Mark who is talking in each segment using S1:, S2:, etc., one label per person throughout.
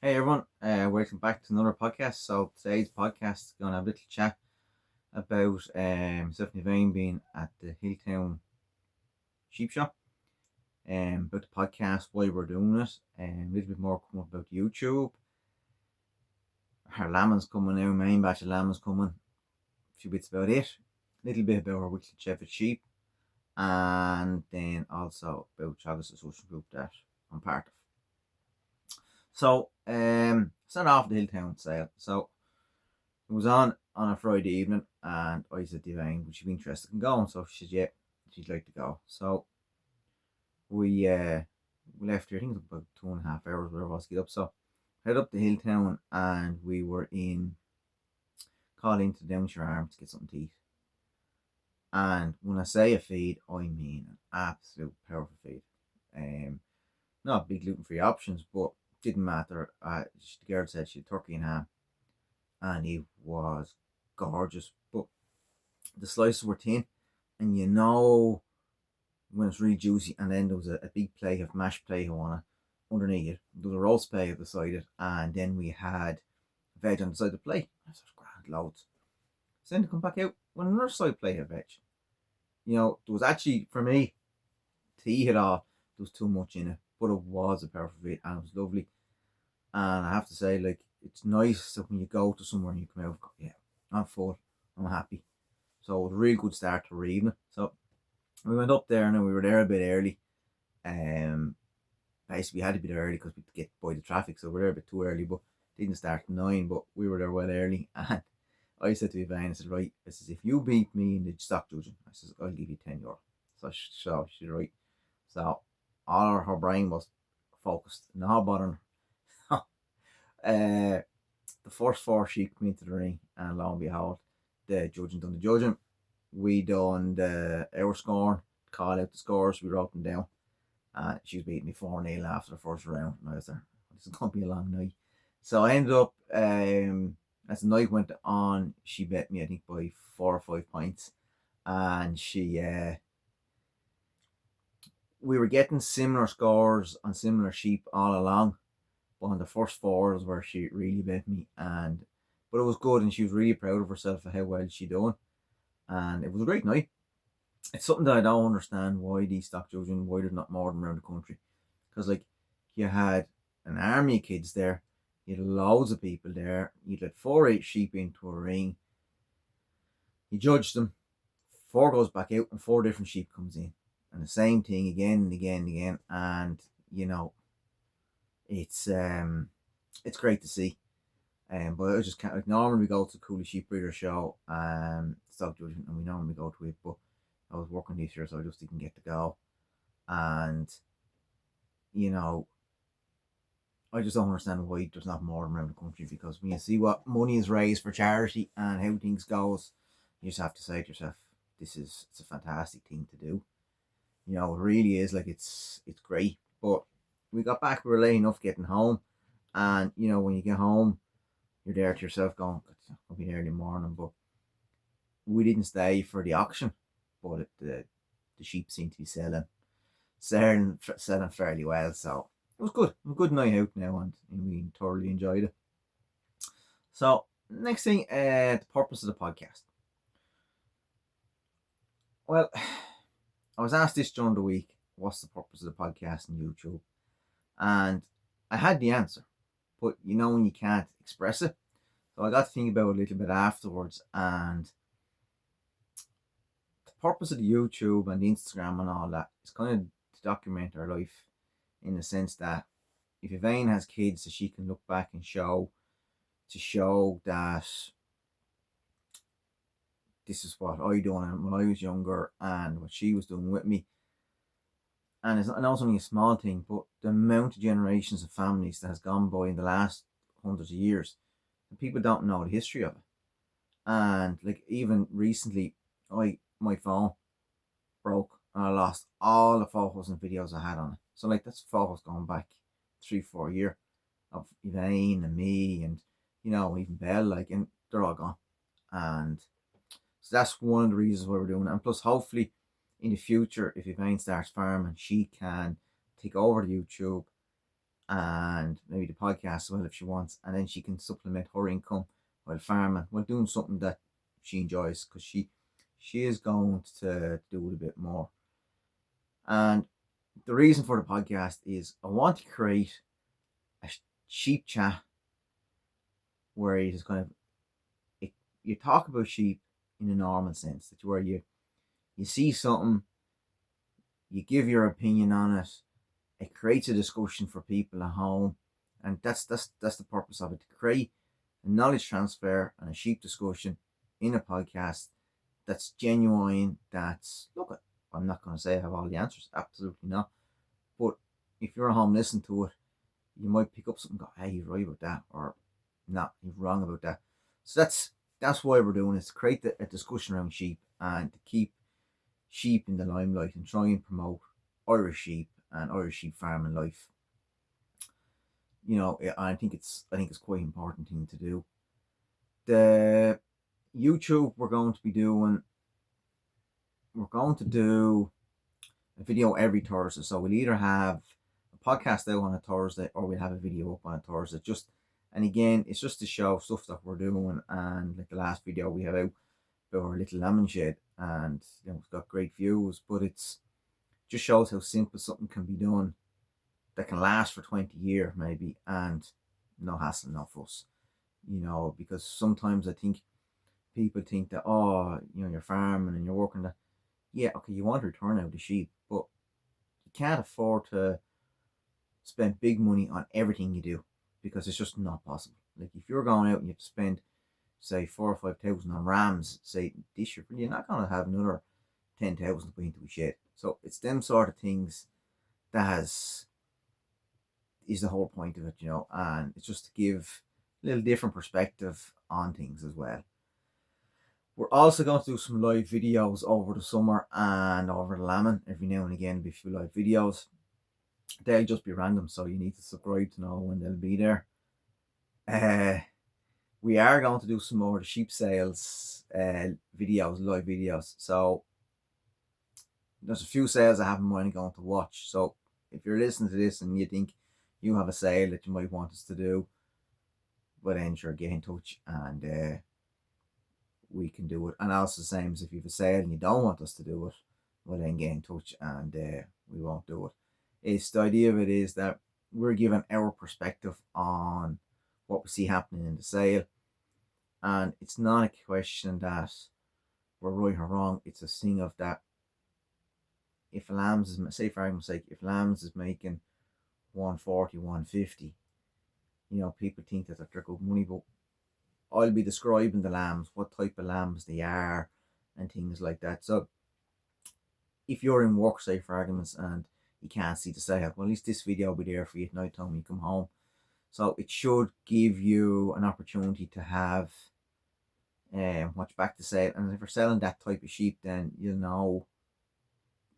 S1: Hey everyone, welcome back to another podcast. So today's podcast is going to have a little chat about Stephanie Vane being at the Hiltown Sheep Shop, about the podcast, why we're doing it, and a little bit more coming about YouTube. Her lambing's coming now, main batch of lambing's coming. A few bits about it, a little bit about her weekly Cheviot sheep, and then also about Travis' social group that I'm part of. So, start off the Hiltown sale. So, it was on a Friday evening, and I said to Elaine, would she be interested in going? So she said, yeah, she'd like to go. So we left here, I think it was about 2.5 hours, whatever it was, to get up. So head up to Hilltown, and we were calling to Downshire Arms to get something to eat. And when I say a feed, I mean an absolute powerful feed. Not big gluten-free options, but didn't matter. The girl said she had turkey and ham, and it was gorgeous. But the slices were thin, and when it's really juicy. And then there was a big plate of mashed potato on it underneath it. There was a roast potato beside it, and then we had veg on the side of the plate. That's grand, loads. So then to come back out with another side plate of veg. There was actually, for me, to eat it all, there was too much in it, but it was a perfect feed, and it was lovely. And I have to say, like, it's nice that when you go to somewhere and you come out, yeah, I'm full, I'm happy. So it was a really good start to our evening. So we went up there, and we were there a bit early. Basically we had to be there early because we had to get by the traffic, so we were there a bit too early, but didn't start at 9, but we were there well early. And I said to Yvonne, I said, right, I says, if you beat me in the stock judging, I says, I'll give you €10. So she's right. So all her brain was focused, not bothering her. The first 4 sheep came into the ring, and lo and behold, the judging done the judging. We done our scoring, call out the scores, we wrote them down. She was beating me 4-0 after the first round, and I was there, this is going to be a long night. So I ended up, as the night went on, she bet me, I think, by 4 or 5 points. And we were getting similar scores on similar sheep all along. But on the first 4 was where she really bet me, but it was good, and she was really proud of herself for how well she done. And it was a great night. It's something that I don't understand, why these stock judging, why there's not more of them around the country. Because, like, you had an army of kids there, you had loads of people there, you'd let 4 sheep into a ring, you judged them, 4 goes back out, and 4 different sheep comes in. And the same thing again and again and again. And, it's great to see. But I just can't, like, normally we go to the Cooley Sheep Breeder Show, stock judging, and we normally go to it, but I was working this year, so I just didn't get to go. And I just don't understand why there's not more around the country, because when you see what money is raised for charity and how things goes, you just have to say to yourself, it's a fantastic thing to do. It really is. Like, it's great. But we got back, we were late enough getting home, and when you get home, you're there to yourself going, it's not gonna be early morning. But we didn't stay for the auction, but the sheep seem to be selling fairly well. So it was good. A good night out now, and we thoroughly enjoyed it. So next thing, the purpose of the podcast. Well, I was asked this during the week, what's the purpose of the podcast on YouTube? And I had the answer, but when you can't express it. So I got to think about it a little bit afterwards, and the purpose of the YouTube and the Instagram and all that is kind of to document our life, in the sense that if Yvonne has kids, that she can look back and show that this is what I done when I was younger, and what she was doing with me. And I know it's only a small thing, but the amount of generations of families that has gone by in the last hundreds of years, and people don't know the history of it. And, like, even recently, my phone broke, and I lost all the photos and videos I had on it. So, like, that's photos going back 3-4 years of Elaine and me, and even Belle, like, and they're all gone. And so that's one of the reasons why we're doing it. And plus, hopefully, in the future, if Elaine starts farming, she can take over the YouTube and maybe the podcast as well if she wants, and then she can supplement her income while farming, while doing something that she enjoys, because she is going to do it a bit more. And the reason for the podcast is I want to create a sheep chat where it is kind of you talk about sheep in a normal sense, that where you see something, you give your opinion on it, it creates a discussion for people at home, and that's the purpose of it, to create a knowledge transfer and a sheep discussion in a podcast that's genuine. That's, look, I'm not going to say I have all the answers, absolutely not, but if you're at home listening to it, you might pick up something and go, hey, he's right about that, or no, he's wrong about that. So that's why we're doing this, to create a discussion around sheep and to keep sheep in the limelight and try and promote Irish sheep and Irish sheep farming life. You know, I think it's quite an important thing to do. The YouTube we're going to do a video every Thursday. So we'll either have a podcast out on a Thursday or we'll have a video up on a Thursday. And again, it's just to show stuff that we're doing. And like the last video we have out about our little lemon shed, and you know, it's got great views, but it's just shows how simple something can be done that can last for 20 years maybe, and no hassle, no fuss. You know, because sometimes I think people think that, oh, you know, you're farming and you're working that, yeah, okay, you want to return out the sheep, but you can't afford to spend big money on everything you do, because it's just not possible. Like if you're going out and you have to spend, say, 4,000 or 5,000 on rams, say this year, you're not going to have another 10,000 to put into a shed. So it's them sort of things that is the whole point of it, you know, and it's just to give a little different perspective on things as well. We're also going to do some live videos over the summer and over the lambing. Every now and again, there'll be a few live videos. They'll just be random, so you need to subscribe to know when they'll be there. We are going to do some more of the sheep sales videos, live videos. So there's a few sales I have in mind going to watch. So if you're listening to this and you think you have a sale that you might want us to do, well then sure, get in touch and we can do it. And also the same as if you have a sale and you don't want us to do it, well then get in touch and we won't do it. It's the idea of it is that we're giving our perspective on what we see happening in the sale, and it's not a question that we're right or wrong. It's a thing of that if lambs is, say for argument's sake, if lambs is making 140, 150, you know, people think that they're good money, but I'll be describing the lambs, what type of lambs they are and things like that. So if you're in work, say for arguments, and you can't see the sale, well, at least this video will be there for you at night time when you come home. So it should give you an opportunity to have watch back the sale. And if you're selling that type of sheep, then you'll know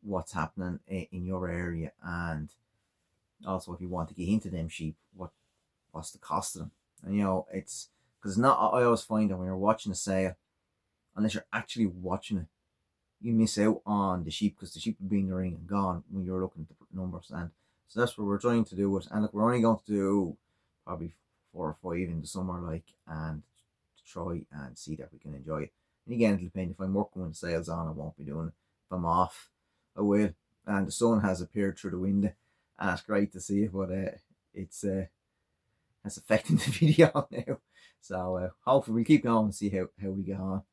S1: what's happening in your area, and also if you want to get into them sheep, what's the cost of them. And you know, it's because not, I always find that when you're watching a sale, unless you're actually watching it, you miss out on the sheep, because the sheep will be in the ring and gone when you're looking at the numbers. And so that's what we're trying to do. And look, we're only going to do probably 4 or 5 in the summer, like, and try and see that we can enjoy it. And again, it'll depend. If I'm working when the sales on, I won't be doing it. If I'm off, I will. And the sun has appeared through the window, and it's great to see it, but it's affecting the video now. So hopefully we'll keep going and see how we get on.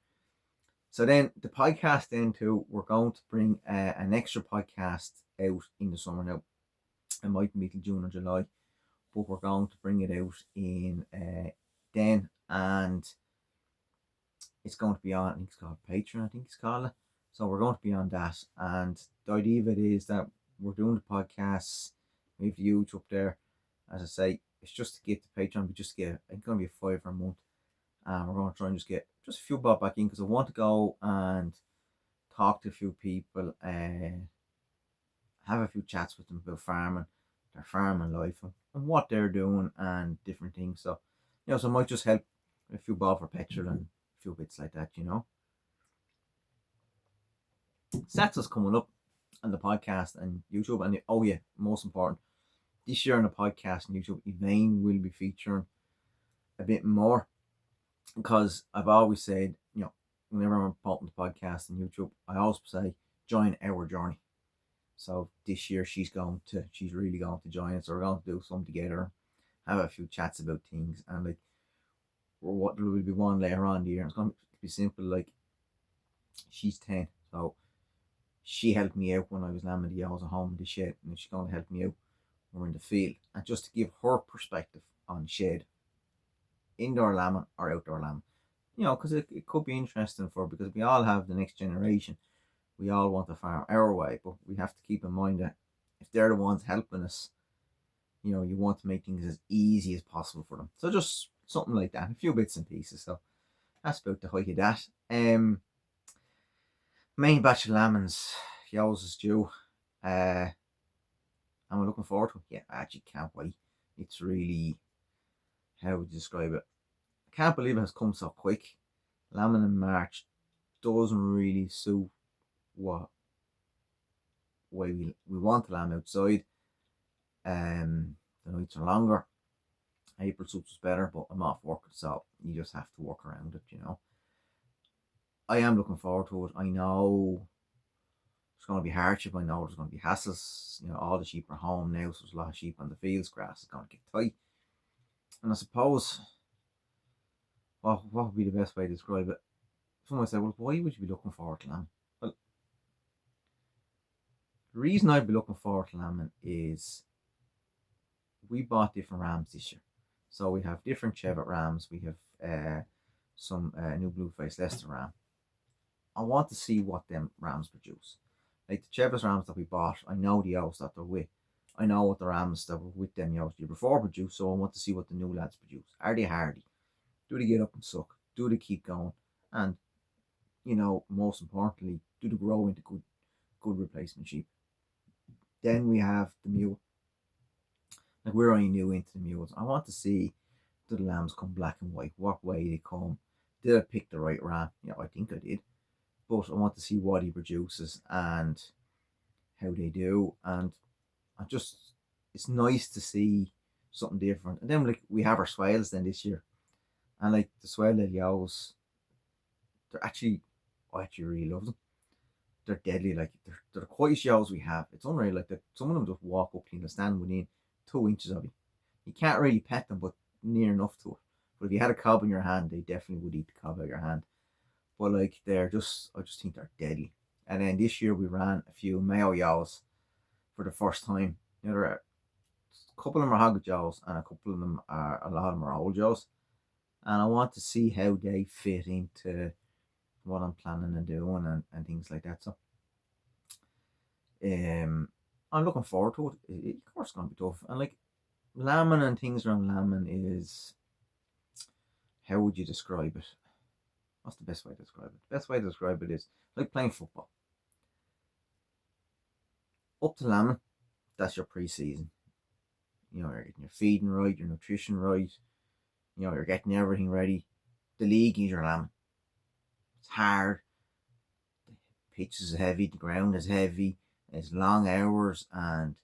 S1: So then the podcast then too, we're going to bring an extra podcast out in the summer now. It might be till June or July, but we're going to bring it out in then, and it's going to be on, I think it's called Patreon, I think it's called it. So we're going to be on that, and the idea of it is that we're doing the podcasts, we have the YouTube there. As I say, it's just to get the Patreon, we just get, it's going to be $5 a month, and we're going to try and just get just a few bob back in, because I want to go and talk to a few people, have a few chats with them about farming, their farming life, and what they're doing and different things. So, you know, so it might just help a few bob for petrol and a few bits like that, you know. So that's what's coming up on the podcast and YouTube. And oh yeah, most important, this year on the podcast on YouTube, Elaine will be featuring a bit more, because I've always said, whenever I'm promoting the podcast on YouTube, I always say, join our journey. So this year she's really going to join us. So we're going to do something together, have a few chats about things, and like, what there will be one later on in the year. It's going to be simple. Like, she's 10, so she helped me out when I was lambing the ewes at home in the shed, and she's going to help me out when we're in the field. And just to give her perspective on shed, indoor lambing or outdoor lambing, because it could be interesting because we all have the next generation. We all want to farm our way, but we have to keep in mind that if they're the ones helping us, you want to make things as easy as possible for them. So just something like that, a few bits and pieces. So that's about the height of that. Main batch of lambings, yours is due. And we're looking forward to it. Yeah, I actually can't wait. It's really, how would you describe it? I can't believe it has come so quick. Lambing in March doesn't really suit what way we want to lamb outside. The nights are longer. April suits us better, but I'm off work, so you just have to work around it, I am looking forward to it. I know it's going to be hardship. I know there's going to be hassles. All the sheep are home now, so there's a lot of sheep on the fields. Grass is going to get tight. And I suppose, what would be the best way to describe it? Someone say, well, why would you be looking forward to lambing? Well, the reason I'd be looking forward to lambing is we bought different rams this year. So we have different Cheviot rams. We have some new blue-faced Leicester ram. I want to see what them rams produce. Like the Cheviot rams that we bought, I know the ewes that they're with. I know what the rams that were with them ewes the year before produce, so I want to see what the new lads produce. Are they hardy? Do they get up and suck? Do they keep going? And, most importantly, do they grow into good replacement sheep? Then we have the mule. Like, we're only new into the mules. I want to see, do the lambs come black and white? What way they come? Did I pick the right ram? I think I did. But I want to see what he produces and how they do. And it's nice to see something different. And then, like, we have our swales then this year. And, like, the swale ewes, I actually really love them. They're deadly. Like, they're the quietest ewes we have. It's unreal. Like, some of them just walk up to you and stand within 2 inches of you. You can't really pet them, but near enough to it. But if you had a cob in your hand, they definitely would eat the cob out of your hand. But like, I just think they're deadly. And then this year we ran a few Mayo ewes for the first time. There are a couple of them are hogget ewes, and a lot of them are old ewes. And I want to see how they fit into what I'm planning and doing and things like that. So I'm looking forward to it. Of course it's gonna be tough. And like, lambing and things around lambing is, how would you describe it? What's the best way to describe it? The best way to describe it is like playing football. Up to lambing, that's your pre-season. You're getting your feeding right, your nutrition right. You're getting everything ready. The league is your lambing. It's hard. The pitch is heavy. The ground is heavy. It's long hours, and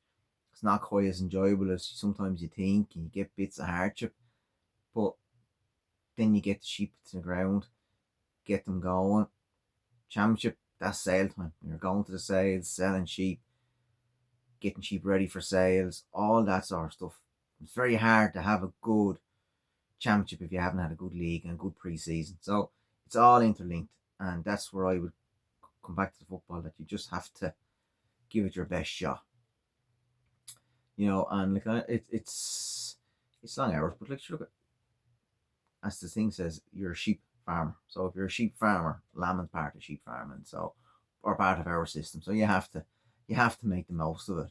S1: it's not quite as enjoyable as sometimes you think. And you get bits of hardship, but then you get the sheep to the ground, get them going. Championship, that's sale time. You're going to the sales, selling sheep, getting sheep ready for sales, all that sort of stuff. It's very hard to have a good championship if you haven't had a good league and a good pre-season. So it's all interlinked, and that's where I would come back to the football, that you just have to give it your best shot. And like, it's long hours, but like, look at, as the thing says, you're a sheep farmer. So if you're a sheep farmer, lambing's part of sheep farming, so, or part of our system. So you have to make the most of it,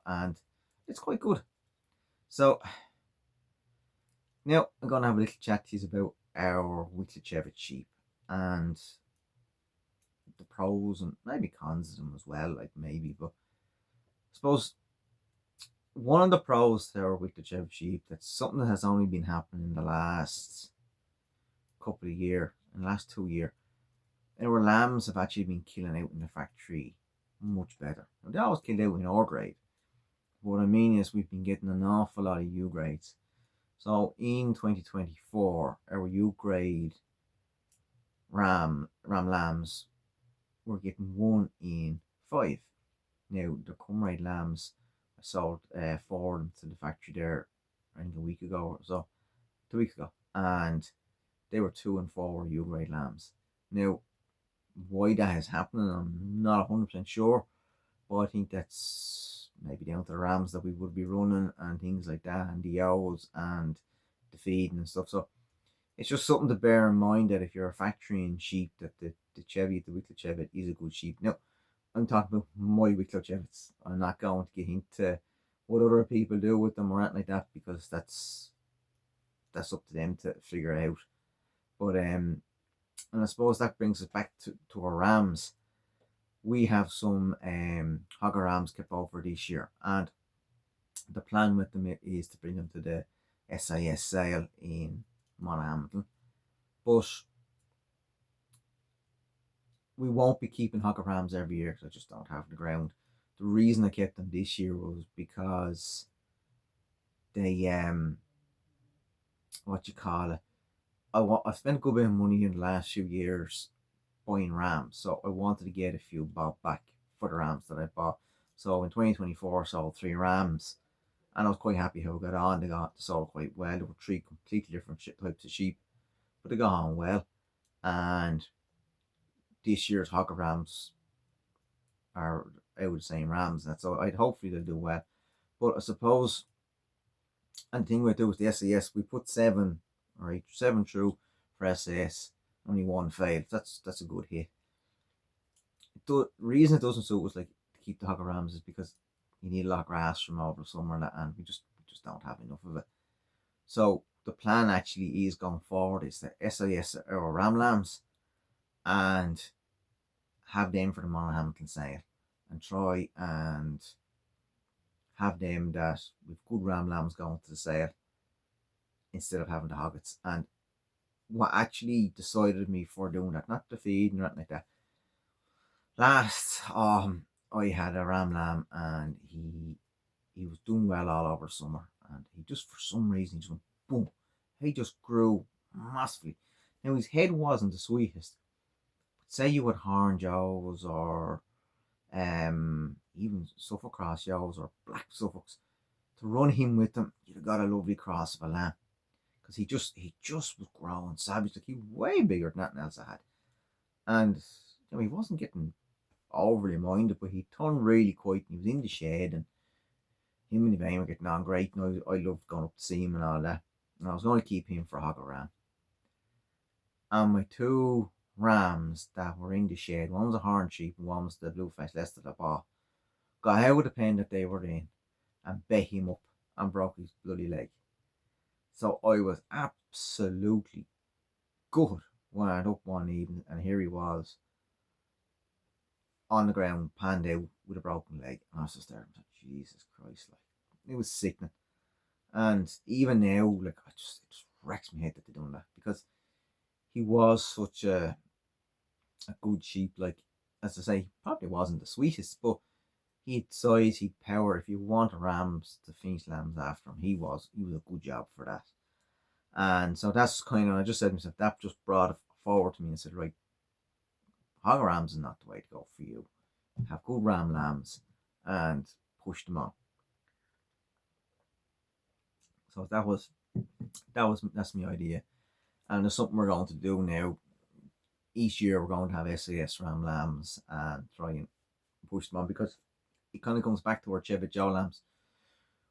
S1: and it's quite good. So now I'm gonna have a little chat to you about our weekly Cheviot sheep and the pros and maybe cons of them as well, like maybe. But I suppose one of the pros to our weekly Cheviot sheep, that's something that has only been happening in the last couple of years, in the last 2 years, our lambs have actually been killing out in the factory much better. Now, they always killed out in our grade, what I mean is we've been getting an awful lot of U grades. So in 2024, our U grade ram lambs were getting 1 in 5. Now the Cumraid lambs, I sold 4 of them to the factory there, I think a week ago or so, 2 weeks ago, and they were 2 and 4 U grade lambs. Now, why that is happening, I'm not 100% sure, but I think that's maybe down to the rams that we would be running and things like that, and the owls and the feeding and stuff. So it's just something to bear in mind that if you're a factory in sheep, that the Cheviot, the Wicklow Cheviot, is a good sheep. Now, I'm talking about my Wicklow Cheviots. I'm not going to get into what other people do with them or anything like that, because that's up to them to figure out. But and I suppose that brings us back to our rams. We have some hogger rams kept over this year, and the plan with them is to bring them to the SIS sale in Monaghan. But we won't be keeping hogger rams every year because I just don't have the ground. The reason I kept them this year was because they what you call it, I've spent a good bit of money in the last few years buying rams, so I wanted to get a few bought back for the rams that I bought. So in 2024 I sold 3 rams, and I was quite happy how I got on. They sold quite well. There were 3 completely different types of sheep, but they got on well. And this year's hogger rams are out the same rams, and so I'd hopefully they'll do well. But I suppose, and the thing we do with the SAS, we put 7 through for SAS, only 1 failed. That's a good hit. The reason it doesn't suit us like to keep the hogger rams is because you need a lot of grass from over the summer, and we just don't have enough of it. So the plan actually is going forward is that SAS or ram lambs, and have them for the Monaghan sale, and try and have them that with good ram lambs going to the sale instead of having the hoggets. And what actually decided me for doing that, not the feed and nothing like that. Last I had a ram lamb, and he was doing well all over summer, and he just for some reason just went boom. He just grew massively. Now his head wasn't the sweetest. But say you had horn Joes or even Suffolk cross Joes or black Suffolks, to run him with them, you'd have got a lovely cross of a lamb. Because he just was growing savage. Like, he was way bigger than anything else I had. And he wasn't getting overly minded, but he turned really quiet, and he was in the shed, and him and Elaine were getting on great, and I loved going up to see him and all that. And I was going to keep him for a hogger ram. And my 2 rams that were in the shed, one was a horn sheep and one was the blue-faced Leicester that I bought, got out of the pen that they were in and bet him up and broke his bloody leg. So I was absolutely gutted when I went up one evening, and here he was on the ground, panned out with a broken leg. And I was just there, like, Jesus Christ, like, it was sickening. And even now, like, it just wrecks my head that they're doing that, because he was such a good sheep. Like, as I say, he probably wasn't the sweetest, but he had size, he had power. If you want rams to finish lambs after him, he was a good job for that. And so that's kind of, I just said to myself, that just brought it forward to me and said, right, hogger rams is not the way to go for you. Have good ram lambs and push them on. So that's my idea. And there's something we're going to do now. Each year we're going to have SAS ram lambs and try and push them on, because it kind of comes back to our Cheviot Joe lambs.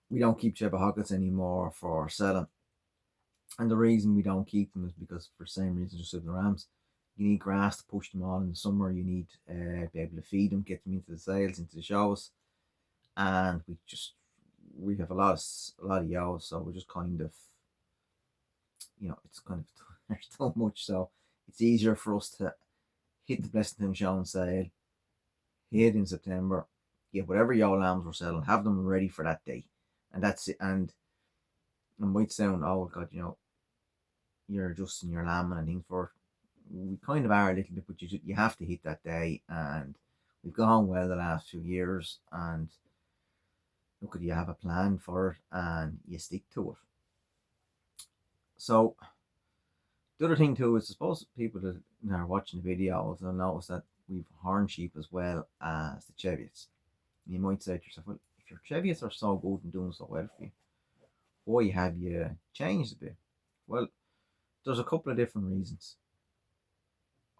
S1: We don't keep Cheviot hoggets anymore for selling. And the reason we don't keep them is because, for the same reason, just with the rams, you need grass to push them on in the summer. You need to be able to feed them, get them into the sales, into the shows, and we have a lot of yells, so we're just kind of, it's kind of there's so much, so it's easier for us to hit the Blessington show and sale, hit in September, get whatever yow lambs we're selling, have them ready for that day, and that's it. And it might sound, oh God, you're adjusting your lambing and things for it. We kind of are a little bit, but you have to hit that day, and we've gone well the last few years, and look at, you have a plan for it and you stick to it. So the other thing too is, I suppose people that are watching the videos will notice that we've horn sheep as well as the Cheviots. And you might say to yourself, well, if your Cheviots are so good and doing so well for you, why have you changed a bit? Well, there's a couple of different reasons.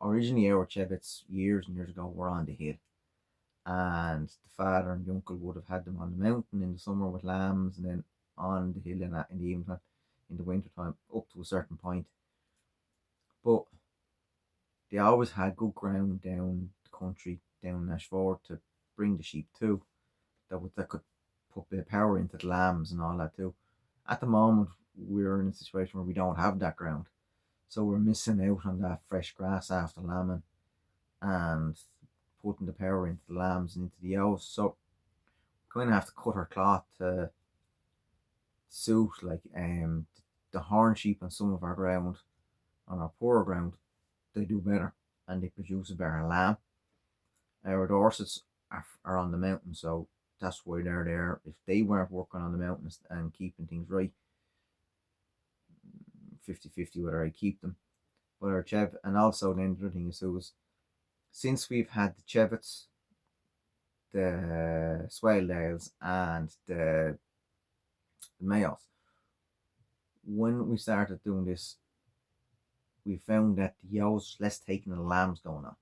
S1: Originally, our Cheviots years and years ago were on the hill, and the father and the uncle would have had them on the mountain in the summer with lambs, and then on the hill in the evening time, in the winter time, up to a certain point. But they always had good ground down the country, down Nashford, to bring the sheep to, that could put a bit of power into the lambs and all that too. At the moment, we're in a situation where we don't have that ground, so we're missing out on that fresh grass after lambing and putting the power into the lambs and into the ewes. So we kind of have to cut our cloth to suit, like, the horn sheep on some of our ground, on our poorer ground, they do better and they produce a better lamb. Our Dorsets are on the mountain, so that's why they're there. If they weren't working on the mountains and keeping things right, 50-50 whether I keep them. But our Chev, and also the other thing is, too, is since we've had the Cheviots, the Swaledales, and the Mayos, when we started doing this, we found that the ewes less taking the lambs going on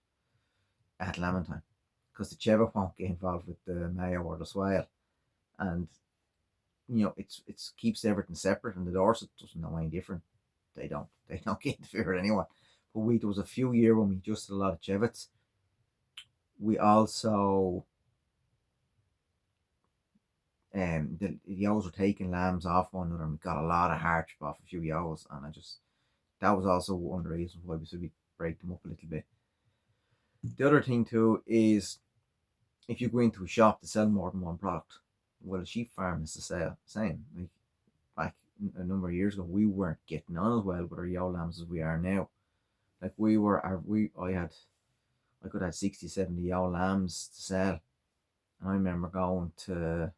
S1: at lambing time, because the Cheviot won't get involved with the Mayo or the Swale, and it's keeps everything separate, and the Dorset doesn't know any different. They don't get interfered anyway. But there was a few years when we adjusted a lot of Cheviots. We also the ewes were taking lambs off one another, and we got a lot of hardship off a few ewes, and that was also one of the reasons why we said we break them up a little bit. The other thing too is, if you go into a shop to sell more than one product, well, a sheep farm is the same. Like, back a number of years ago, we weren't getting on as well with our ewe lambs as we are now. Like, I could have 60, 70 ewe lambs to sell, and I remember going to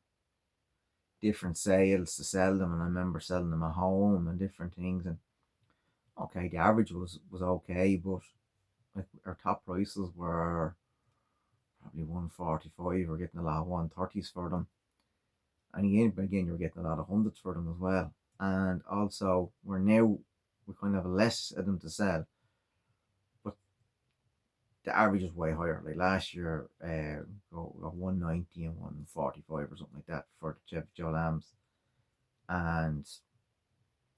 S1: different sales to sell them, and I remember selling them at home and different things. And okay, the average was okay, but like, our top prices were probably 145. We're getting a lot of 130s for them, and again you're getting a lot of hundreds for them as well. And we kind of have less of them to sell, but the average is way higher. Like last year, got 190 and 145 or something like that for the Cheviot lambs. And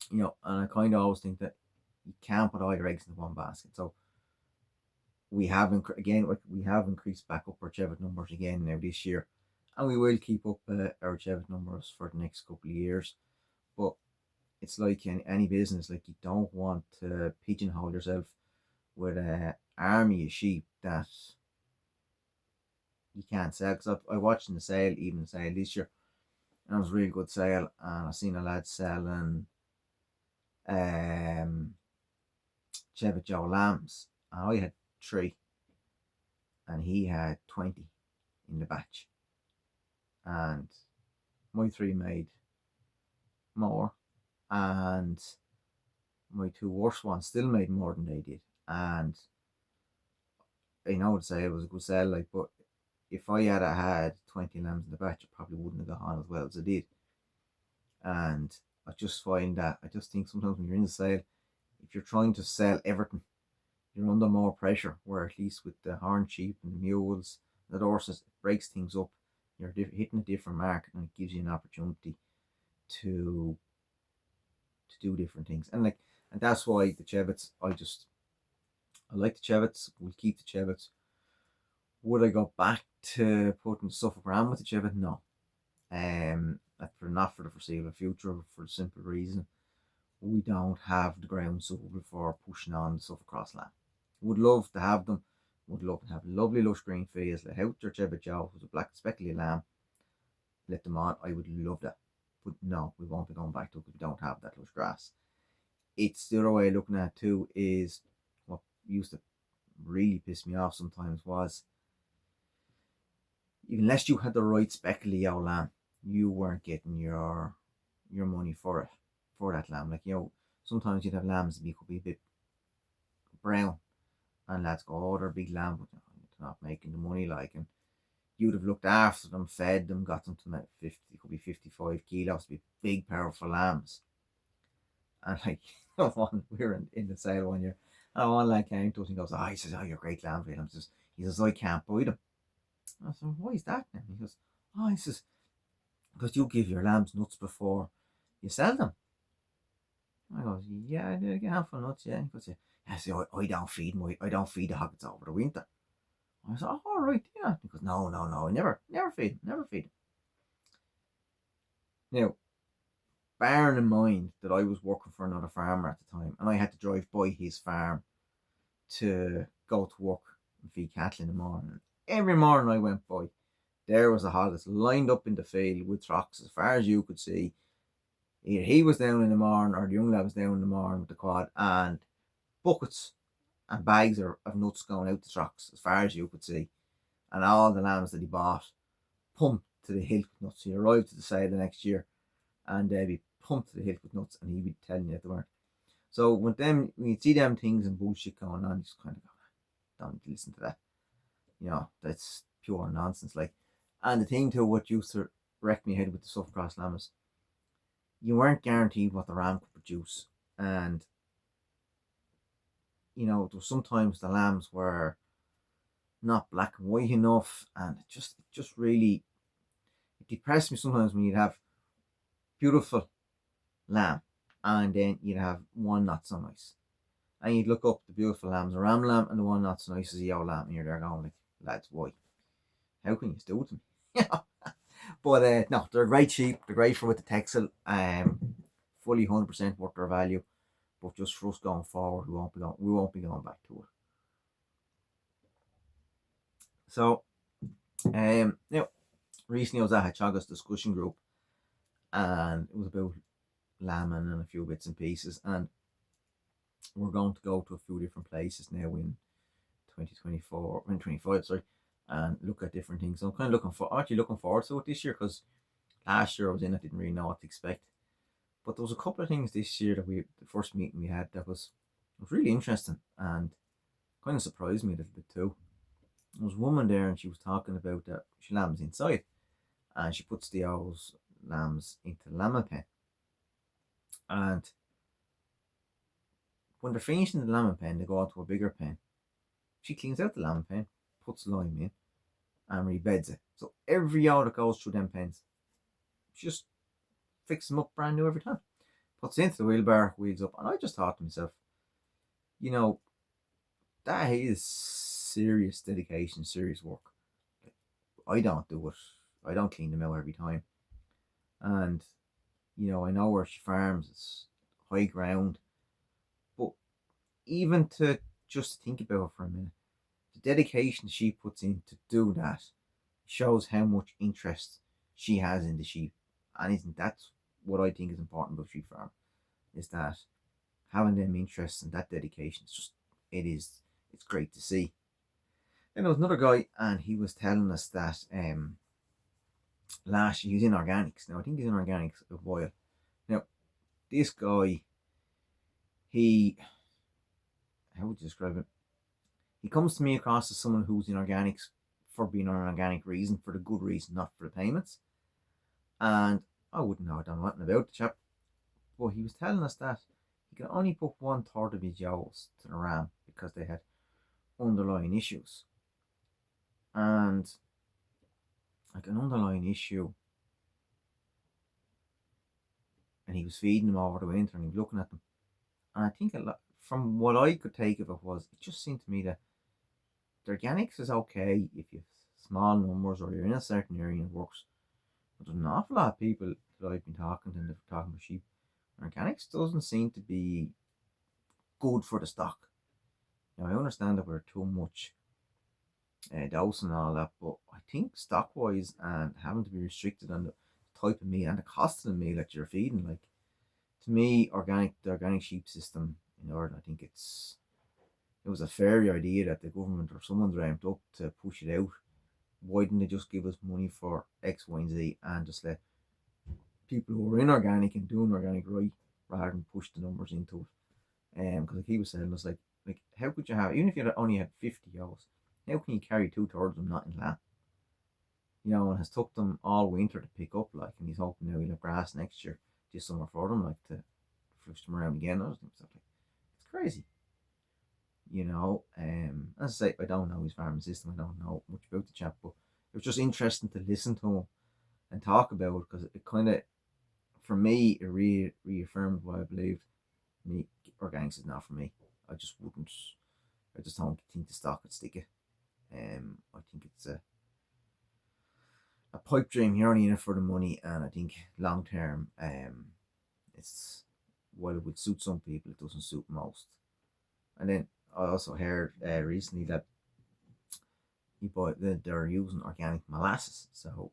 S1: and I kind of always think that you can't put all your eggs in one basket. So we have increased back up our Cheviot numbers again now this year, and we will keep up our Cheviot numbers for the next couple of years. But it's like in any business, like, you don't want to pigeonhole yourself with an army of sheep that you can't sell. Because I watched in the sale, even the sale this year, and it was a really good sale, and I seen a lad selling Cheviot Joe lambs, and I had 3 and he had 20 in the batch, and my 3 made more, and my 2 worst ones still made more than they did. And I know to say it was a good sale, like, but if I had 20 lambs in the batch, it probably wouldn't have gone on as well as it did. And I just think sometimes when you're in the sale, if you're trying to sell everything, you're under more pressure. Where at least with the horn sheep and the mules, the horses, it breaks things up. You're hitting a different market, and it gives you an opportunity to do different things. And that's why the Cheviots, I like the Cheviots. We'll keep the Cheviots. Would I go back to putting stuff around with the Cheviot? No. Not for the foreseeable future, for the simple reason we don't have the ground suitable for pushing on the stuff across land. Would love to have them. Would love to have lovely lush green fields. Let out your Cheviot Joe with a black speckly lamb. Let them on. I would love that. But no, we won't be going back to it because we don't have that lush grass. It's the other way of looking at it too, is what used to really piss me off sometimes was, unless you had the right speckly ewe lamb, you weren't getting your money for it, for that lamb. Like, sometimes you'd have lambs that could be a bit brown, and lads go, oh, they're a big lamb, but they're not making the money, like, and you'd have looked after them, fed them, got them to about 50, could be 55 kilos, to be big, powerful lambs. And like, we were in the sale one year, and one lad came to us and goes, oh, he says, oh, you're a great lamb, William. He says, I can't buy them. I said, why is that then? He goes, oh, he says, because you give your lambs nuts before you sell them. I goes, yeah, I get a handful of nuts, yeah. He goes, yeah, see, I don't feed them, I don't feed the hoggets over the winter. I said, oh, all right, yeah. He goes, no, I never feed them. Now, bearing in mind that I was working for another farmer at the time, and I had to drive by his farm to go to work and feed cattle in the morning. Every morning I went by, there was a hoggets lined up in the field with trucks as far as you could see. Either he was down in the morning or the young lad was down in the morning with the quad, and buckets and bags of nuts going out the trucks as far as you could see. And all the lambs that he bought pumped to the hilt with nuts. He arrived to the sale the next year, and they'd be pumped to the hilt with nuts, and he'd be telling you that they weren't. So when you see them things and bullshit going on, you just kind of go, don't listen to that. That's pure nonsense. Like, and the thing too, what used to wreck me head with the soft cross lambs, you weren't guaranteed what the ram could produce, and there was sometimes the lambs were not black and white enough, and it just really depressed me sometimes when you'd have beautiful lamb and then you'd have one not so nice, and you'd look up the beautiful lamb's a ram lamb, and the one not so nice is a yellow lamb, and you're there going like, lads, why? How can you do it to me? But no, they're great sheep. They're great for with the Texel. Fully 100% worth their value. But just for us going forward, we won't be going back to it. So, now, recently I was at Chaga's discussion group, and it was about lambing and a few bits and pieces, and we're going to go to a few different places now in 2025, sorry, and look at different things. So I'm kind of looking forward to it this year, because last year I didn't really know what to expect. But there was a couple of things this year the first meeting we had, that was really interesting and kind of surprised me a little bit too. There was a woman there, and she was talking about that she lambs inside, and she puts the owls lambs into the lambing pen, and when they're finishing the lambing pen, they go on to a bigger pen. She cleans out the lambing pen, puts the lime in, and rebeds it. So every owl that goes through them pens, she just fix them up brand new every time. Puts it into the wheelbarrow, wheels up, and I just thought to myself, that is serious dedication, serious work. I don't do it. I don't clean them out every time. And, I know where she farms, it's high ground. But even to just think about it for a minute, the dedication she puts in to do that shows how much interest she has in the sheep. And isn't that what I think is important about sheep farm, is that having them interests and that dedication, it's great to see. Then there was another guy, and he was telling us that last year he was in organics. Now I think he's in organics a while. Now this guy, how would you describe it? He comes to me across as someone who's in organics for being on an organic reason, for the good reason, not for the payments. And I don't know nothing about the chap, but he was telling us that he could only put 1/3 of his yowls to the ram because they had underlying issues. And like an underlying issue, and he was feeding them over the winter, and he was looking at them, and I think from what I could take of it was, it just seemed to me that the organics is okay if you have small numbers or you're in a certain area and it works. But there's an awful lot of people that I've been talking to, and they're talking about sheep, organics doesn't seem to be good for the stock. Now I understand that we're too much dose and all that, but I think stock wise and having to be restricted on the type of meat and the cost of the meat that you're feeding, like, to me, the organic sheep system in Ireland, I think it was a fair idea that the government or someone dreamt up to push it out. Why didn't they just give us money for X, Y, and Z and just let people who are in organic and doing organic right rather than push the numbers into it. Because like he was saying, it's like how could you have, even if you only had 50 ewes, how can you carry 2/3 of them not in land? And has took them all winter to pick up, like, and he's hoping now he'll have grass next year this summer for them, like, to flush them around again. I was thinking, like, it's crazy. As I say, I don't know his farming system, I don't know much about the chap, but it was just interesting to listen to him and talk about it, because it kind of, for me, it reaffirmed what I believed. Me, organics is not for me. I just wouldn't. I just don't think the stock would stick it. I think it's a pipe dream. You're only in it for the money, and I think long term, it's, while it would suit some people, it doesn't suit most. And then I also heard recently that they're using organic molasses. So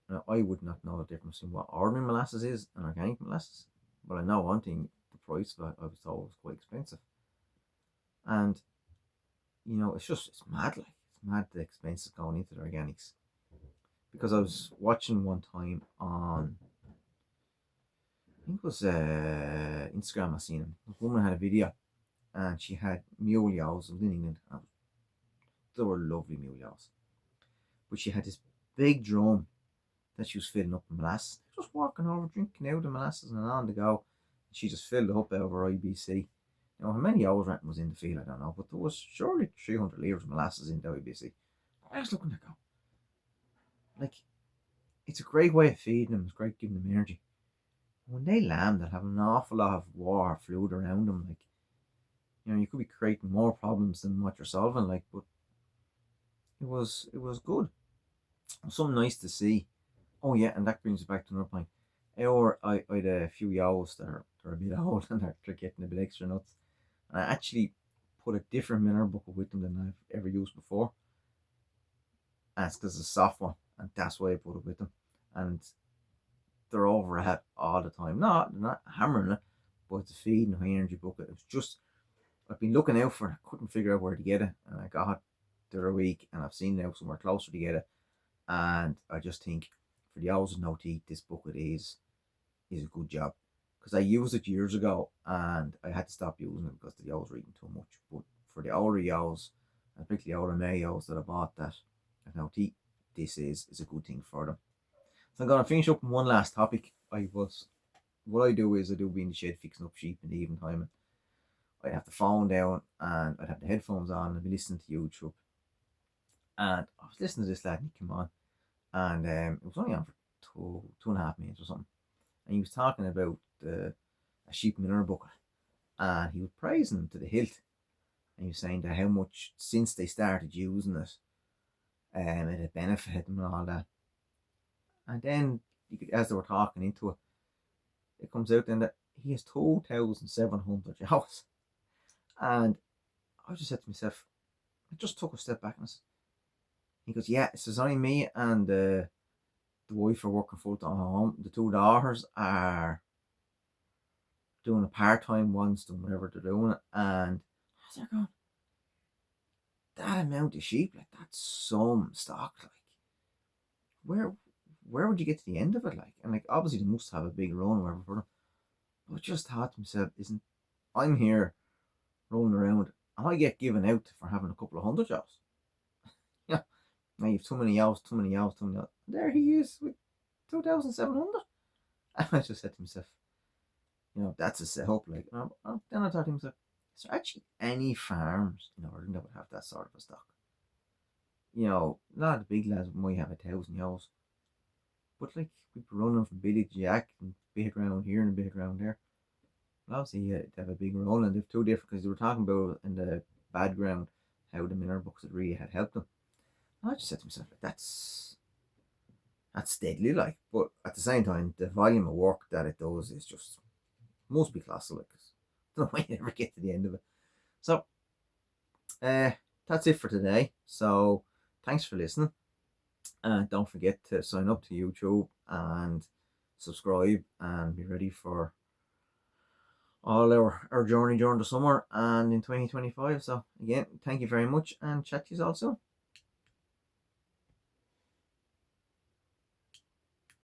S1: now, I would not know the difference in what ordinary molasses is and organic molasses, but I know one thing: the price of it, I was told, was quite expensive. And it's mad. Like, it's mad the expenses going into the organics. Because I was watching one time on, I think it was Instagram. I seen him. This woman had a video, and she had mule ewes in England. They were lovely mule ewes, but she had this big drum that she was filling up with molasses. Just walking over, drinking out the molasses, and on the go. She just filled it up out of her IBC. How many hours renting was in the field, I don't know, but there was surely 300 litres of molasses in the IBC. I was looking to go, like, it's a great way of feeding them. It's great giving them energy. When they lamb, they'll have an awful lot of water fluid around them. Like, you could be creating more problems than what you're solving. Like, but it was good. Something nice to see. Oh yeah, and that brings us back to another point. I had a few ewes that are a bit old and they're getting a bit extra nuts. And I actually put a different mineral bucket with them than I've ever used before. And it's because it's a soft one, and that's why I put it with them. And they're over it all the time. No, they're not hammering it, but it's a feed and high energy bucket. It's just, I've been looking out for it. I couldn't figure out where to get it, and I got it the other week, and I've seen now somewhere closer to get it. And I just think, for the owls with no teeth, this bucket is a good job. Because I used it years ago, and I had to stop using it because the owls were eating too much. But for the older owls, and particularly older May owls that I bought that have no teeth, this is a good thing for them. So I'm going to finish up on one last topic. What I do is I do be in the shed fixing up sheep in the evening time. And I'd have the phone down, and I'd have the headphones on, and I'd be listening to YouTube. And I was listening to this lad, and he came on, and it was only on for 2.5 minutes or something. And he was talking about a sheep manure bucket, and he was praising them to the hilt. And he was saying that how much, since they started using it, it had benefited them and all that. And then, as they were talking into it, it comes out then that he has 2,700 hours. And I just said to myself, I just took a step back, and he goes, yeah, it says only me and the wife are working full time home. The two daughters are doing a part-time, one's doing whatever they're doing. And I was like, going, that amount of sheep, like, that's some stock. Like, where would you get to the end of it? Like, and like, obviously they must have a big run or whatever for them. But I just thought to myself, I'm here rolling around, and I get given out for having a couple of 100 jobs. Yeah, now you've too many hours. There he is with 2,700. And I just said to myself, that's a setup. Like, then I thought to myself, is there actually any farms in Ireland that would have that sort of a stock? A lot of the big lads might have 1,000 ewes, but like, people running from Billy to Jack and bit around here and a bit around there. Well, obviously, they have a big role, and they've two different, because they were talking about in the bad ground how the mineral buckets really had helped them. And I just said to myself, like, that's deadly, like, but at the same time, the volume of work that it does is just, must be colossal, like, cause I don't know why you never get to the end of it. So, that's it for today. So, thanks for listening. And don't forget to sign up to YouTube and subscribe, and be ready for all our journey during the summer and in 2025. So again, thank you very much, and chat to you all soon.